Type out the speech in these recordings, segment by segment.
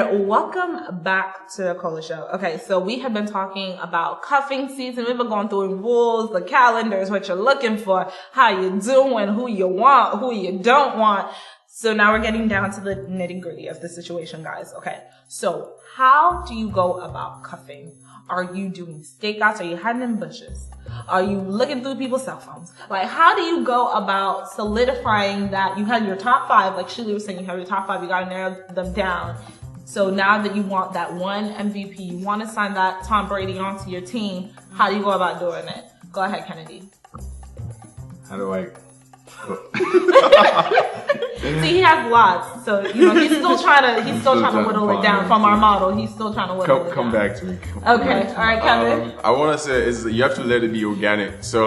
And welcome back to the Cola Show. Okay, so we have been talking about cuffing season. We've been going through rules, the calendars, what you're looking for, how you doing, who you want, who you don't want. So now we're getting down to the nitty-gritty of the situation, guys. Okay, so how do you go about cuffing? Are you doing stakeouts? Are you hiding in bushes? Are you looking through people's cell phones? Like, how do you go about solidifying that you had your top 5, like Shirley was saying, you have your top 5, you gotta narrow them down. So now that you want that one MVP, you want to sign that Tom Brady onto your team, how do you go about doing it? Go ahead, Kennedy. How do I... See, he has lots, so he's still trying to whittle it down from our model. He's still trying to whittle it down. Come back to me. Okay, all right, Kevin. I want to say is you have to let it be organic. So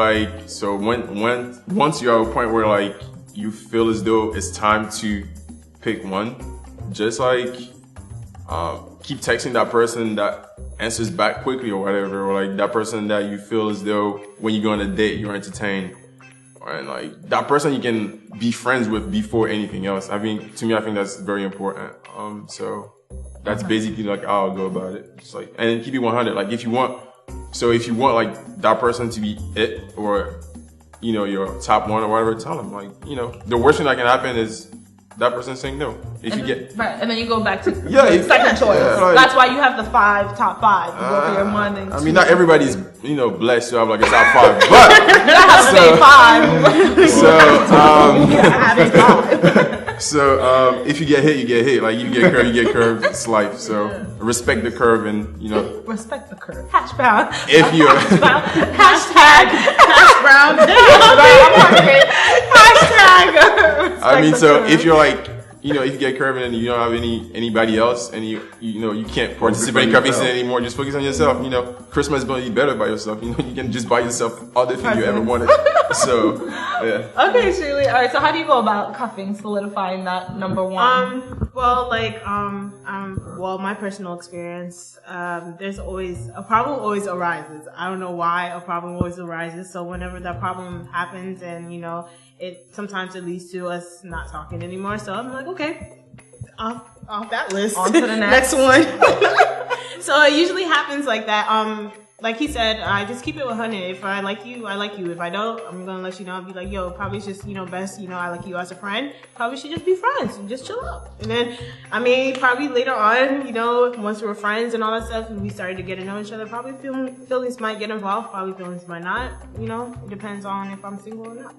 once you're at a point where like you feel as though it's time to pick one, just like keep texting that person that answers back quickly or whatever, or like that person that you feel as though when you go on a date you're entertained. And like that person you can be friends with before anything else. I mean, to me, I think that's very important. So that's basically like how I'll go about it. Just like, and then keep it 100. Like if you want like that person to be it or, your top one or whatever, tell them like, the worst thing that can happen is that person saying no. If you get right, and then you go back to second choice. Like, that's why you have the top 5. You go for your one and two. I mean, not everybody's blessed to have like a top 5, but you have to say 5. So if you get hit, you get hit. Like you get curved, you get curved. It's life. So respect the curve and respect the curve. Hash brown. If you hashtag hash brown. Hashtag. I mean, so if you're like, if you get curved and you don't have anybody else and you can't participate in cuffing season anymore, just focus on yourself. Christmas is going to be better by yourself. You can just buy yourself all the things you ever wanted. So, yeah. Okay, Shirley. All right. So how do you go about cuffing, solidifying that number one? Well, my personal experience, there's always, a problem always arises. I don't know why a problem always arises. So whenever that problem happens and, sometimes it leads to us not talking anymore. So I'm like, okay, off that list. On to the next one. So it usually happens like that. Like he said, I just keep it 100. If I like you, I like you. If I don't, I'm going to let you know. I'll be like, yo, probably it's just, best, I like you as a friend. Probably should just be friends and just chill out. And then, probably later on, once we were friends and all that stuff, and we started to get to know each other, probably feelings might get involved. Probably feelings might not. It depends on if I'm single or not.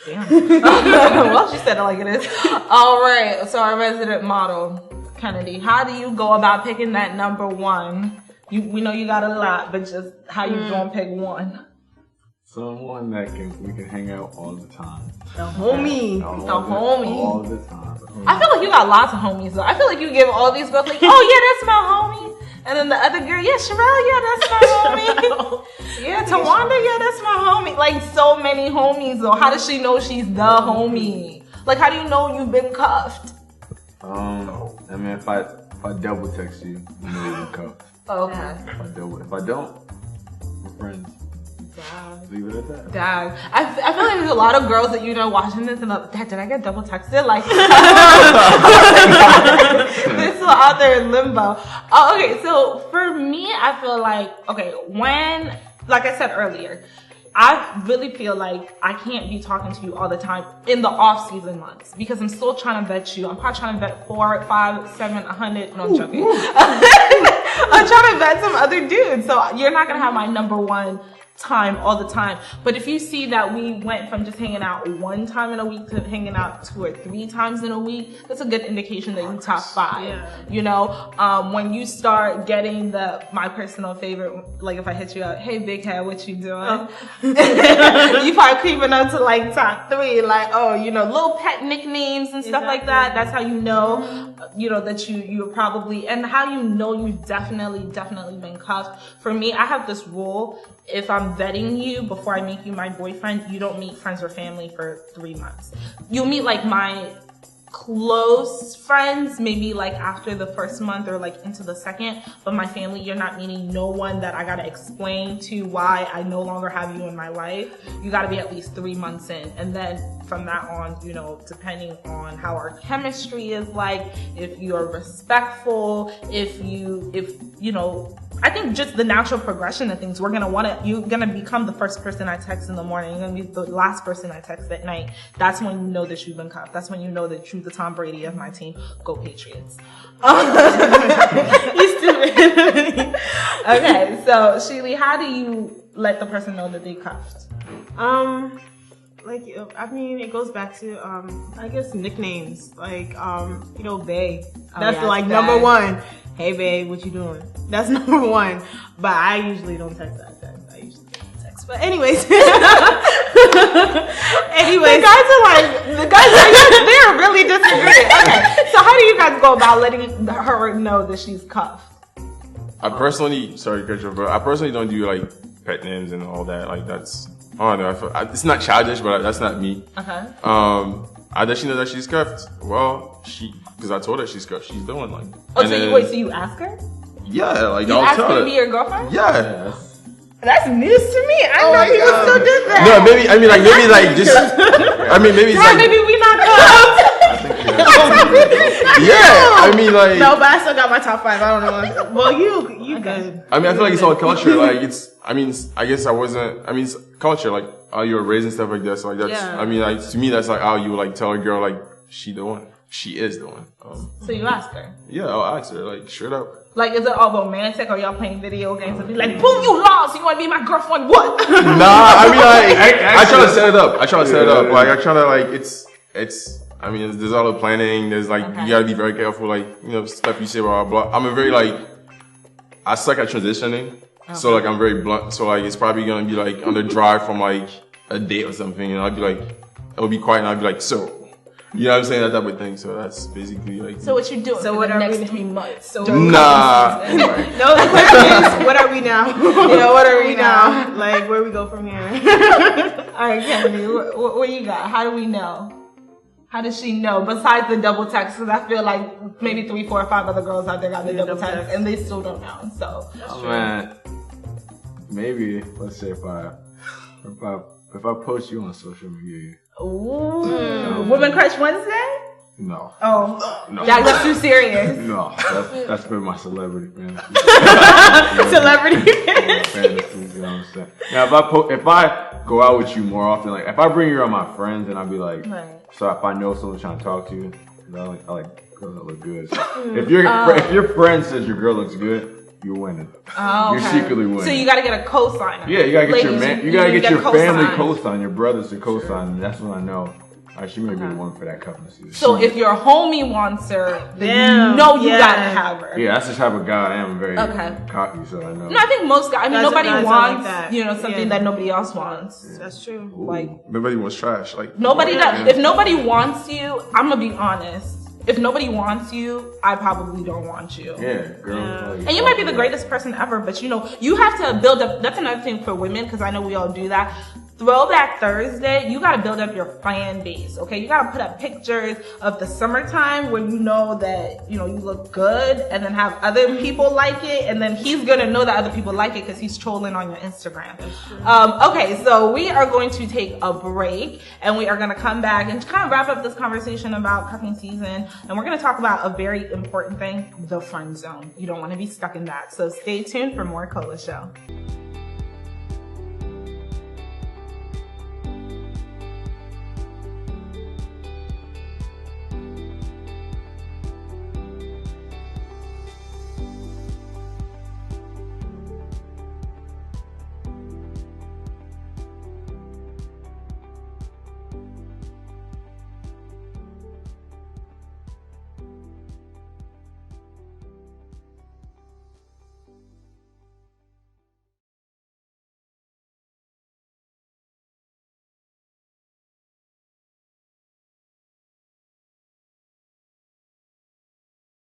Damn. Well, she said it like it is. All right. So our resident model, Kennedy, how do you go about picking that number one? We know you got a lot, but just how you gonna pick one? Someone that we can hang out all the time. The homie. All the time. I feel like you got lots of homies though. I feel like you give all these girls like, oh yeah, that's my homie. And then the other girl, yeah, Sherelle, yeah, that's my homie. Yeah, Tawanda, yeah, that's my homie. Like so many homies though. How does she know she's the homie? Like how do you know you've been cuffed? If I double text you, you know you've been cuffed. Okay. If I don't, we're friends. Leave it at that. Dad, I feel like there's a lot of girls that watching this and like, Dad, did I get double texted? Like, they're still out there in limbo. Oh, okay, so for me, I feel like, when, like I said earlier, I really feel like I can't be talking to you all the time in the off-season months because I'm still trying to vet you. I'm probably trying to vet 4, 5, 7, 100. No, I'm joking. I'm trying to vet some other dudes. So you're not going to have my number one time all the time. But if you see that we went from just hanging out one time in a week to hanging out 2 or 3 times in a week, that's a good indication that you top 5. Yeah. When you start getting my personal favorite, like if I hit you up, hey big head, what you doing? You probably creeping up to like top 3, like little pet nicknames and stuff like that. That's how you know, that you're probably, and how you know you've definitely been cuffed. For me, I have this rule. If I'm vetting you before I make you my boyfriend, you don't meet friends or family for 3 months. You'll meet like my close friends, maybe like after the first month or like into the second, but my family, you're not meeting no one that I gotta explain to why I no longer have you in my life. You gotta be at least 3 months in, and then from that on, you know, depending on how our chemistry is like, if you're respectful, if you know, I think just the natural progression of things, you're gonna become the first person I text in the morning. You're gonna be the last person I text at night. That's when you know that you've been cuffed. That's when you know that you're the Tom Brady of my team. Go Patriots. You stupid. Okay, so Sheely, how do you let the person know that they cuffed? Like, I mean, it goes back to, I guess nicknames. Like, you know, bae. That's yeah, like bae. number one. Hey, babe, what you doing? That's number one. But I usually don't text that. I usually don't text. But anyways. The guys they're really disagreeing. Okay, so how do you guys go about letting her know that she's cuffed? I personally don't do like pet names and all that. Like that's, I don't know. It's not childish, but that's not me. Okay. I does she know that she's cuffed? Well, because I told her she's cuffed. She's doing like. Oh, so you ask her? Yeah, like You I'll ask tell her her. to be your girlfriend? Yeah. Yes. That's news to me. I know people still do that. No, maybe just. I mean, maybe it's Right, like. maybe we not cuffed. Yeah, I mean like. No, but I still got my top 5. I don't know. Well, you good. I mean, I feel like it's all culture. Like it's. I mean, I guess I wasn't. I mean, it's culture. Like how you were raised and stuff like that. So like that's. Yeah. I mean, like to me, that's like how you like tell a girl like she the one. She is the one. So you ask her. Yeah, I'll ask her like straight up. Like, is it all romantic, or y'all playing video games and be like, boom, you lost. You want to be my girlfriend? What? Nah, I mean like I try to set it up. Like I try to like it's. I mean, there's all the planning. There's like you gotta be very careful. Like you know stuff you say blah blah. I'm a very like I suck at transitioning. So like I'm very blunt. So like it's probably gonna be like on the drive from like a date or something, and I'll be like it'll be quiet, and I'll be like so. You know what I'm saying? That type of thing. So that's basically like. So what you doing So for what the are next we 3 months? So Nah. No, the question is, what are we now? Yeah, what are we now? Like, where we go from here? All right, Kennedy, what you got? How do we know? How does she know? Besides the double text, because I feel like maybe 3, 4, or 5 other girls out there got the double text, and they still don't know. So. Oh man, maybe let's say if I post you on social media. Ooh. Woman Crush Wednesday? No. Oh. No. That's too serious. No, that's been my celebrity fantasy. Celebrity Fantasy, you know what I'm saying? Now, if I go out with you more often, like if I bring you around my friends, and I'll be like, Right. so if I know someone's trying to talk to you, I like girls that look good. So if your friend says your girl looks good, you're winning. Oh, okay. You're secretly winning. So you gotta get a co-signer. Yeah, you gotta get your man. You gotta get your family co-sign. co-sign, your brothers to co-sign. And that's when I know. She may be the one for that cuffing season. So if your homie wants her, then Damn, you know you yeah. gotta have her. Yeah, that's the type of guy I am. I'm very Okay. cocky, so I know. No, I think most guys. I mean, Guys- nobody guys are wants like that. something Yeah. that nobody else wants. That's true. Like Nobody wants trash. Like nobody does. If nobody wants you, I'm gonna be honest. If nobody wants you, I probably don't want you. Yeah, girl. And you might be the greatest person ever, but you have to build up. That's another thing for women, because I know we all do that. Throwback Thursday, you gotta build up your fan base, okay? You gotta put up pictures of the summertime where you know that, you look good, and then have other people like it, and then he's gonna know that other people like it because he's trolling on your Instagram. Okay, so we are going to take a break, and we are gonna come back and kind of wrap up this conversation about cuffing season, and we're gonna talk about a very important thing, the friend zone. You don't wanna be stuck in that. So stay tuned for more Cola Show.